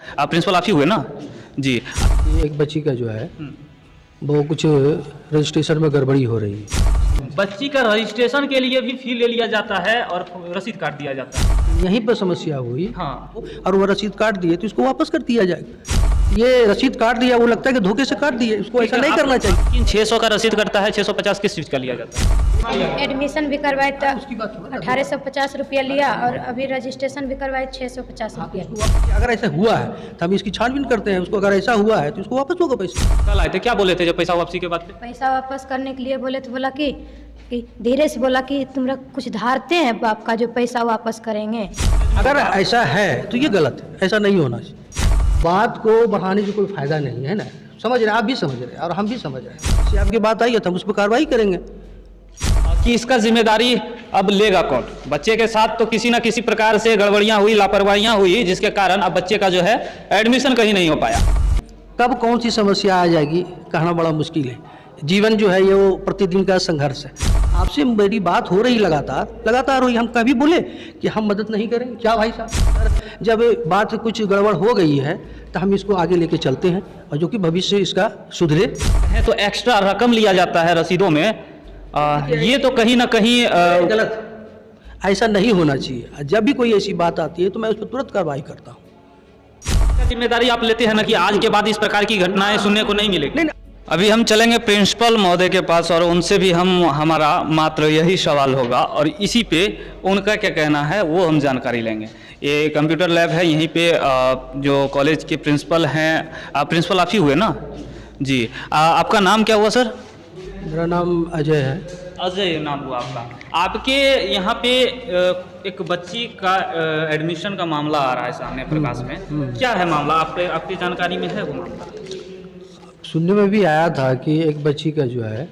आप प्रिंसिपल आप ही हुए ना जी। एक बच्ची का जो है वो कुछ रजिस्ट्रेशन में गड़बड़ी हो रही है। बच्ची का रजिस्ट्रेशन के लिए भी फी ले लिया जाता है और रसीद काट दिया जाता है। यहीं पर समस्या हुई हाँ, और वो रसीद काट दिए तो इसको वापस कर दिया जाएगा। ये रसीद काट दिया, वो लगता है कि धोखे से काट दिए, इसको ऐसा नहीं करना चाहिए। 600 का रसीद कटता है, 650 किस चीज़ का लिया जाता है? एडमिशन भी करवाए तो 1850 रुपया लिया और अभी रजिस्ट्रेशन भी करवाए 650 रुपया। अगर ऐसा हुआ है तो हम इसकी छानबीन करते हैं, उसको अगर ऐसा हुआ है तो उसको वापस होगा पैसा। कल आए थे, क्या बोले थे जब पैसा वापसी के बाद? पैसा वापस करने के लिए बोले तो बोला कि धीरे से बोला कि तुम लोग कुछ धारते हैं बाप का जो पैसा वापस करेंगे। अगर ऐसा है तो ये गलत है, ऐसा नहीं होना चाहिए। बात को बढ़ाने से कोई फायदा नहीं है ना, समझ रहे हैं, आप भी समझ रहे हैं और हम भी समझ रहे हैं। से आपकी बात आई है तो हम उस पर कार्रवाई करेंगे कि इसका जिम्मेदारी अब लेगा कौन? बच्चे के साथ तो किसी ना किसी प्रकार से गड़बड़ियां हुई, लापरवाहियां हुई, जिसके कारण अब बच्चे का जो है एडमिशन कहीं नहीं हो पाया। कब कौन सी समस्या आ जाएगी कहना बड़ा मुश्किल है। जीवन जो है ये वो प्रतिदिन का संघर्ष है। आपसे मेरी बात हो रही लगातार हुई, हम कभी बोले कि हम मदद नहीं करेंगे क्या भाई साहब? जब बात कुछ गड़बड़ हो गई है तो हम इसको आगे लेके चलते हैं और जो कि भविष्य इसका सुधरे। तो एक्स्ट्रा रकम लिया जाता है रसीदों में, ये तो कहीं ना कहीं गलत, ऐसा नहीं होना चाहिए। जब भी कोई ऐसी बात आती है तो मैं उस पर तुरंत कार्रवाई करता हूँ। जिम्मेदारी आप लेते हैं ना कि आज के बाद इस प्रकार की घटनाएं सुनने को नहीं मिलेगी। नहीं, अभी हम चलेंगे प्रिंसिपल महोदय के पास और उनसे भी हमारा मात्र यही सवाल होगा और इसी पे उनका क्या कहना है वो हम जानकारी लेंगे। ये कंप्यूटर लैब है, यहीं पे जो कॉलेज के प्रिंसिपल हैं, प्रिंसिपल आप ही हुए ना जी। आपका नाम क्या हुआ सर? मेरा नाम अजय है। अजय नाम हुआ आपका। आपके यहाँ पे एक बच्ची का एडमिशन का मामला आ रहा है सामने प्रकाश में, क्या है मामला? आपकी जानकारी में है वो मामला? सुनने में भी आया था कि एक बच्ची का जो है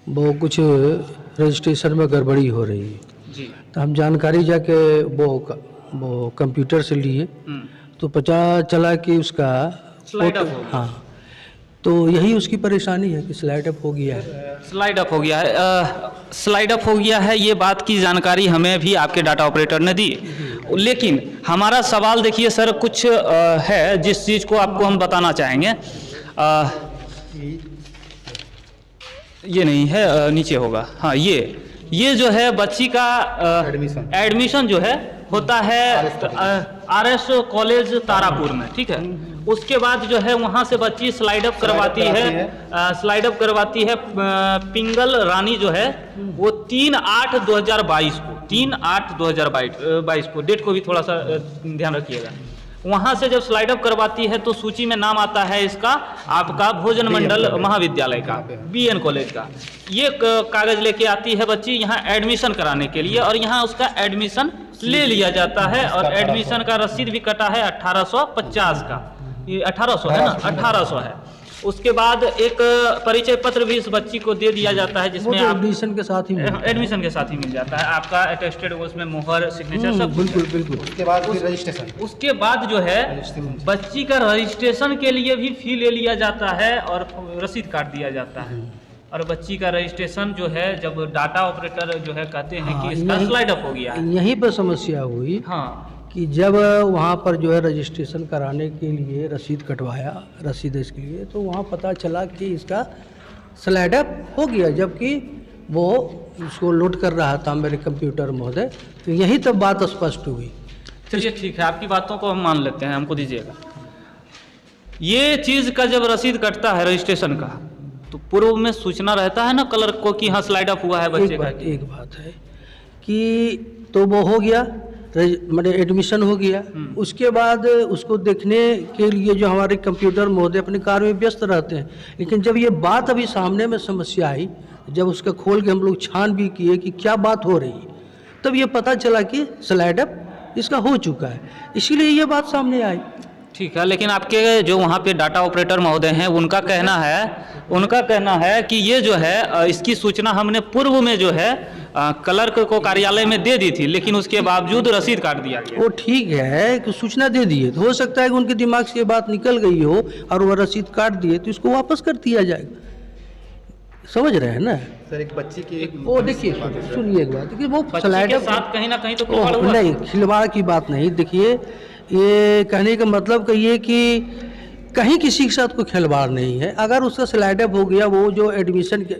वो कुछ रजिस्ट्रेशन में गड़बड़ी हो रही है जी। तो हम जानकारी जाके वो कंप्यूटर से लिए तो पता चला कि उसका स्लाइड अप हो गया। हाँ, तो यही उसकी परेशानी है कि स्लाइड अप हो गया है। स्लाइड अप हो गया है, स्लाइड अप हो गया है, ये बात की जानकारी हमें भी आपके डाटा ऑपरेटर ने दी। लेकिन हमारा सवाल देखिए सर, कुछ है जिस चीज़ को आपको हम बताना चाहेंगे। ये नहीं है, नीचे होगा। हाँ, ये जो है बच्ची का एडमिशन जो है होता है आरएस कॉलेज तारापुर में, ठीक है। उसके बाद जो है वहाँ से बच्ची स्लाइड अप करवाती है पिंगल रानी जो है वो 3/8/2022 को, डेट को भी थोड़ा सा ध्यान रखिएगा। वहाँ से जब स्लाइड अप करवाती है तो सूची में नाम आता है इसका आपका भोजन मंडल महाविद्यालय का, बीएन कॉलेज का। ये कागज लेके आती है बच्ची यहाँ एडमिशन कराने के लिए और यहाँ उसका एडमिशन ले लिया जाता है और एडमिशन का रसीद भी कटा है 1850 का। ये 1800 है ना, 1800 है। उसके बाद एक परिचय पत्र भी इस बच्ची को दे दिया जाता है जिसमें एडमिशन के साथ ही एडमिशन के साथ ही मिल जाता है आपका अटेस्टेड, उसमें मोहर, सिग्नेचर सब। बिल्कुल। उसके बाद जो है बच्ची का रजिस्ट्रेशन के लिए भी फी ले लिया जाता है और रसीद काट दिया जाता है। और बच्ची का रजिस्ट्रेशन जो है जब डाटा ऑपरेटर जो है कहते हैं कि इसका स्लाइड अप हो गया है, यहीं पर समस्या हुई। हाँ, कि जब वहाँ पर जो है रजिस्ट्रेशन कराने के लिए रसीद कटवाया, रसीद इसके लिए, तो वहाँ पता चला कि इसका स्लाइड अप हो गया, जबकि वो उसको लोड कर रहा था मेरे कंप्यूटर महोदय। तो यही तब बात स्पष्ट हुई। चलिए ठीक है, आपकी बातों को हम मान लेते हैं, हमको दीजिएगा। ये चीज़ का जब रसीद कटता है रजिस्ट्रेशन का तो पूर्व में सूचना रहता है ना क्लर्क को कि हाँ स्लाइड अप हुआ है बच्चे का। एक बात है कि तो वो हो गया, मतलब एडमिशन हो गया। उसके बाद उसको देखने के लिए जो हमारे कंप्यूटर महोदय अपने कार्य में व्यस्त रहते हैं, लेकिन जब ये बात अभी सामने में समस्या आई, जब उसका खोल के हम लोग छान भी किए कि क्या बात हो रही है, तब ये पता चला कि स्लाइड अप इसका हो चुका है, इसीलिए ये बात सामने आई। ठीक है, लेकिन आपके जो वहाँ पे डाटा ऑपरेटर महोदय हैं उनका कहना है कि ये जो है इसकी सूचना हमने पूर्व में जो है क्लर्क को कार्यालय में दे दी थी, लेकिन उसके बावजूद रसीद काट दिया गया। वो ठीक है कि सूचना दे दिए, तो हो सकता है कि उनके दिमाग से ये बात निकल गई हो और वो रसीद काट दिए तो इसको वापस कर दिया जाएगा। समझ रहे हैं ना सर? एक बच्ची की वो देखिए, सुनिए एक बात, देखिए वो स्लाइड के साथ कहीं ना कहीं तो खिलवाड़ हुआ। नहीं, खिलवाड़ की बात नहीं। देखिए ये कहने का मतलब कहिए कि कहीं किसी के साथ कोई खिलवाड़ नहीं है। अगर उसका स्लाइड अप हो गया, वो जो एडमिशन के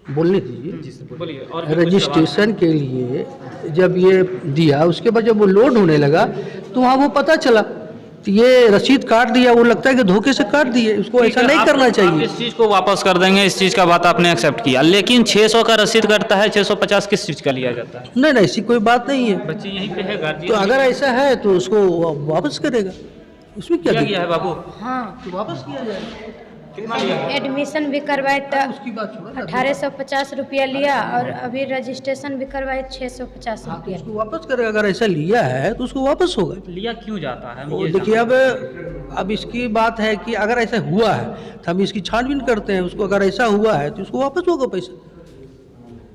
बोलने दीजिए, बोलिए। और भी कुछ रजिस्ट्रेशन के लिए जब ये दिया, उसके बाद जब वो लोड होने लगा तो वहाँ वो पता चला तो ये रसीद काट दिया। वो लगता है कि धोखे से काट दिए, उसको ऐसा नहीं करना आप चाहिए। इस चीज़ को वापस कर देंगे, इस चीज़ का बात आपने एक्सेप्ट किया, लेकिन 600 का रसीद कटता है, 650 किस चीज़ का लिया जाता है? नहीं नहीं, ऐसी कोई बात नहीं है। बच्चे यहीं पे है, तो गार्जियन अगर ऐसा है तो उसको वापस करेगा, उसमें क्या क्या दिक्कत किया है बाबू? हाँ, तो वापस किया जाएगा। कितना लिया है? एडमिशन भी करवाए तो उसकी बात छोड़ो ना। 1850 रुपया लिया और अभी रजिस्ट्रेशन भी करवाए 650 हाँ, तो रुपया। उसको वापस करेगा। अगर ऐसा लिया है तो उसको वापस होगा। लिया क्यों जाता है? हम वो ये देखिए, अब इसकी बात है कि अगर ऐसा हुआ है तो हम इसकी छानबीन करते हैं। उसको अगर ऐसा हुआ है तो उसको वापस होगा पैसा।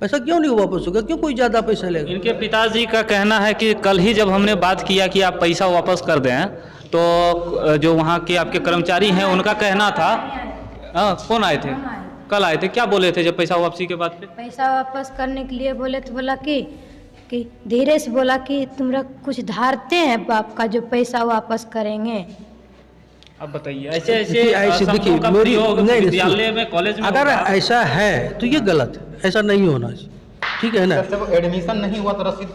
पैसा क्यों नहीं वापस होगा? क्यों कोई ज़्यादा पैसा लेगा? इनके पिताजी का कहना है कि कल ही जब हमने बात किया कि आप पैसा वापस कर दें, तो जो वहाँ के आपके कर्मचारी हैं उनका कहना था, कौन आए थे? कल आए थे। क्या बोले थे जब पैसा वापसी के बाद पे? पैसा वापस करने के लिए बोले तो बोला कि धीरे से बोला कि तुमरा कुछ धारते हैं बाप का जो पैसा वापस करेंगे। अब बताइए, ऐसे देखिए, ऐसे देखिए, समूह का मेरी प्रयोग नहीं, विद्यालय में, कॉलेज में अगर होगा। ऐसा है तो ये गलत है, ऐसा नहीं होना चाहिए। ठीक है ना? सर, जब एडमिशन नहीं हुआ तो रसीद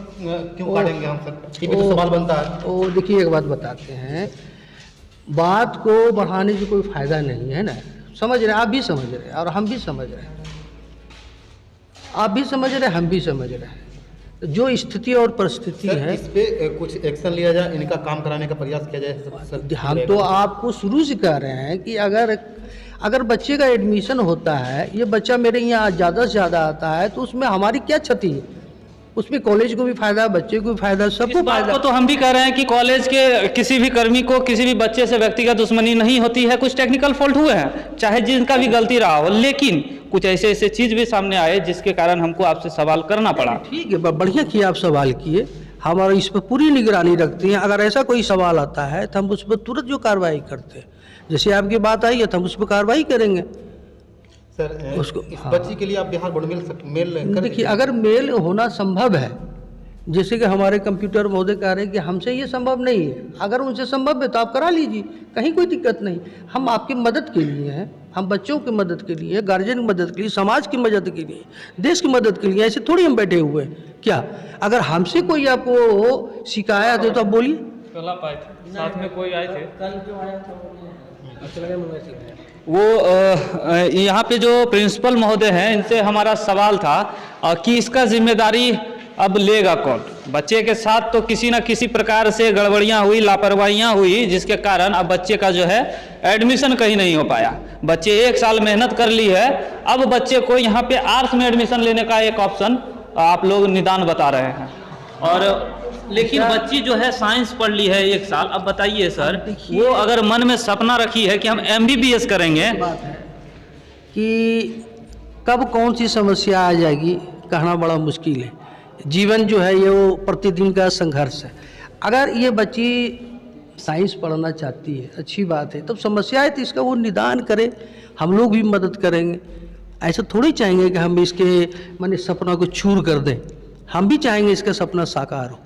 क्यों काटेंगे हम सर? ये भी तो सवाल बनता है। तो देखिए, एक बात बताते हैं, बात को बढ़ाने से कोई फायदा नहीं है ना। समझ रहे हैं, आप भी समझ रहे हैं और हम भी समझ रहे हैं। आप भी समझ रहे हैं, हम भी समझ रहे हैं। जो स्थिति और परिस्थिति सर, है, इस पे कुछ एक्शन लिया जाए, इनका काम कराने का प्रयास किया जाए सर। हम तो आपको शुरू से कह रहे हैं कि अगर बच्चे का एडमिशन होता है, ये बच्चा मेरे यहाँ ज़्यादा से ज़्यादा आता है, तो उसमें हमारी क्या क्षति है? उसमें कॉलेज को भी फायदा, बच्चे को भी फायदा, इस सबको बात फायदा। को तो हम भी कह रहे हैं कि कॉलेज के किसी भी कर्मी को किसी भी बच्चे से व्यक्तिगत दुश्मनी नहीं होती है। कुछ टेक्निकल फॉल्ट हुए हैं, चाहे जिनका भी गलती रहा हो, लेकिन कुछ ऐसे ऐसे चीज़ भी सामने आए जिसके कारण हमको आपसे सवाल करना पड़ा। ठीक है, बढ़िया किया आप सवाल किए। हमारा इस पर पूरी निगरानी रखती हैं। अगर ऐसा कोई सवाल आता है तो हम उस पर तुरंत जो कार्रवाई करते हैं। जैसे आपकी बात आई है तो हम उस पर कार्रवाई करेंगे। सर, उसको इस हाँ। बच्ची के लिए आप बिहार बोर्ड मेल कर देखिए, अगर मेल होना संभव है, जैसे कि हमारे कंप्यूटर महोदय कह रहे हैं कि हमसे ये संभव नहीं है, अगर उनसे संभव है तो आप करा लीजिए, कहीं कोई दिक्कत नहीं। हम आपकी मदद के लिए हैं, हम बच्चों की मदद के लिए, गार्जियन की मदद के लिए, समाज की मदद के लिए, देश की मदद के लिए। ऐसे थोड़ी हम बैठे हुए हैं। क्या अगर हमसे कोई आपको शिकायत है तो आप बोलिए। कल आप आए थे, साथ में कोई आए थे? कल जो आया था वो यहाँ पे जो प्रिंसिपल महोदय हैं, इनसे हमारा सवाल था कि इसका जिम्मेदारी अब लेगा कौन? बच्चे के साथ तो किसी न किसी प्रकार से गड़बड़ियाँ हुई, लापरवाहियाँ हुई, जिसके कारण अब बच्चे का जो है एडमिशन कहीं नहीं हो पाया। बच्चे 1 साल मेहनत कर ली है, अब बच्चे को यहाँ पे आर्ट्स में एडमिशन लेने का एक ऑप्शन आप लोग निदान बता रहे हैं। और लेकिन बच्ची जो है साइंस पढ़ ली है 1 साल। अब बताइए सर, वो अगर मन में सपना रखी है कि हम MBBS करेंगे, बात है कि कब कौन सी समस्या आ जाएगी कहना बड़ा मुश्किल है। जीवन जो है ये वो प्रतिदिन का संघर्ष है। अगर ये बच्ची साइंस पढ़ना चाहती है, अच्छी बात है, तब समस्या है तो इसका वो निदान करे, हम लोग भी मदद करेंगे। ऐसा थोड़ी चाहेंगे कि हम इसके माने सपना को चूर कर दें। हम भी चाहेंगे इसका सपना साकार हो,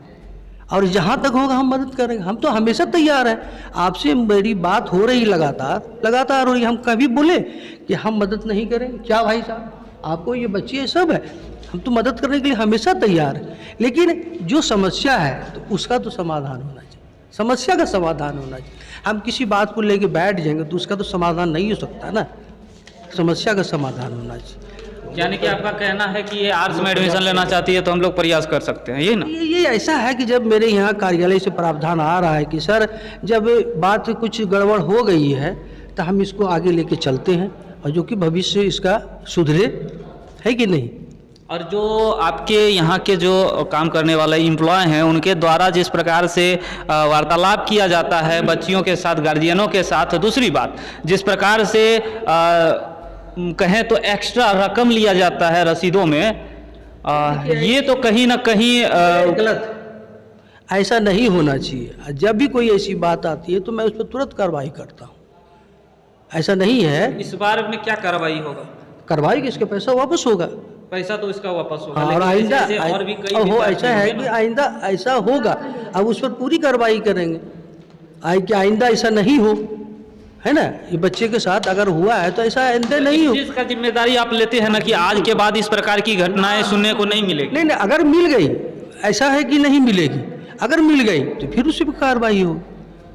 और जहाँ तक होगा हम मदद करेंगे। हम तो हमेशा तैयार हैं। आपसे मेरी बात हो रही लगातार हो रही। हम कभी बोले कि हम मदद नहीं करेंगे? क्या भाई साहब, आपको ये बच्ची है, सब है, हम तो मदद करने के लिए हमेशा तैयार हैं। लेकिन जो समस्या है तो उसका तो समाधान होना चाहिए, समस्या का समाधान होना चाहिए। हम किसी बात को लेके बैठ जाएंगे तो उसका तो समाधान नहीं हो सकता ना, समस्या का समाधान होना चाहिए। यानी कि आपका कहना है कि ये आर्ट्स में एडमिशन लेना चाहती है तो हम लोग प्रयास कर सकते हैं, ये ना? ये ऐसा है कि जब मेरे यहाँ कार्यालय से प्रावधान आ रहा है कि सर जब बात कुछ गड़बड़ हो गई है तो हम इसको आगे लेके चलते हैं, और जो कि भविष्य इसका सुधरे, है कि नहीं। और जो आपके यहाँ के जो काम करने वाले एम्प्लॉय हैं, उनके द्वारा जिस प्रकार से वार्तालाप किया जाता है बच्चियों के साथ, गार्जियनों के साथ, दूसरी बात जिस प्रकार से कहें तो एक्स्ट्रा रकम लिया जाता है रसीदों में, ये तो कहीं ना कहीं गलत, ऐसा नहीं होना चाहिए। जब भी कोई ऐसी बात आती है तो मैं उस पर तुरंत कार्रवाई करता हूँ। ऐसा नहीं है। इस बार में क्या कार्रवाई होगा? कार्रवाई कि इसका पैसा वापस होगा। पैसा तो इसका वापस होगा, और लेकिन आइंदा ऐसे और भी कई हो विद्यार्थी ऐसा है होंगे कि ना। आइंदा ऐसा होगा, अब उस पर पूरी कार्रवाई करेंगे। कि आइंदा ऐसा नहीं हो, है ना। ये बच्चे के साथ अगर हुआ है तो ऐसा आइंदा नहीं हो। इस चीज का जिम्मेदारी आप लेते हैं ना कि आज के बाद इस प्रकार की घटनाएं सुनने को नहीं मिलेगी। नहीं, अगर मिल गई, ऐसा है कि नहीं मिलेगी, अगर मिल गई तो फिर उसी पर कार्रवाई होगी।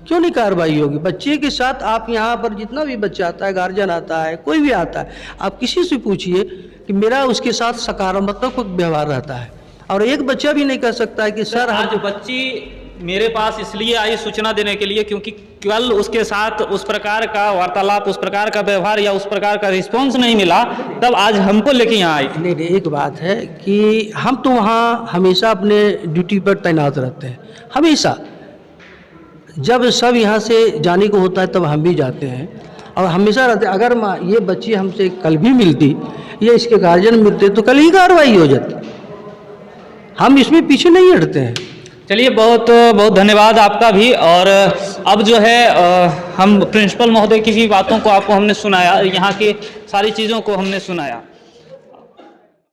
क्यों नहीं कार्रवाई होगी? बच्चे के साथ आप यहाँ पर जितना भी बच्चा आता है, गार्जियन आता है, कोई भी आता है, आप किसी से पूछिए कि मेरा उसके साथ सकारात्मक व्यवहार रहता है। और एक बच्चा भी नहीं कह सकता है कि सर आज बच्ची मेरे पास इसलिए आई सूचना देने के लिए क्योंकि कल उसके साथ उस प्रकार का वार्तालाप, उस प्रकार का व्यवहार या उस प्रकार का रिस्पॉन्स नहीं मिला, तब आज हमको लेके यहाँ आई। नहीं, एक बात है कि हम तो वहाँ हमेशा अपने ड्यूटी पर तैनात रहते हैं, हमेशा। जब सब यहाँ से जाने को होता है तब हम भी जाते हैं और हमेशा रहते हैं। अगर ये बच्ची हमसे कल भी मिलती या इसके गार्जियन मिलते तो कल ही कार्रवाई हो जाती। हम इसमें पीछे नहीं हटते हैं। चलिए, बहुत बहुत धन्यवाद आपका भी। और अब जो है हम प्रिंसिपल महोदय की भी बातों को आपको हमने सुनाया, यहाँ की सारी चीज़ों को हमने सुनाया।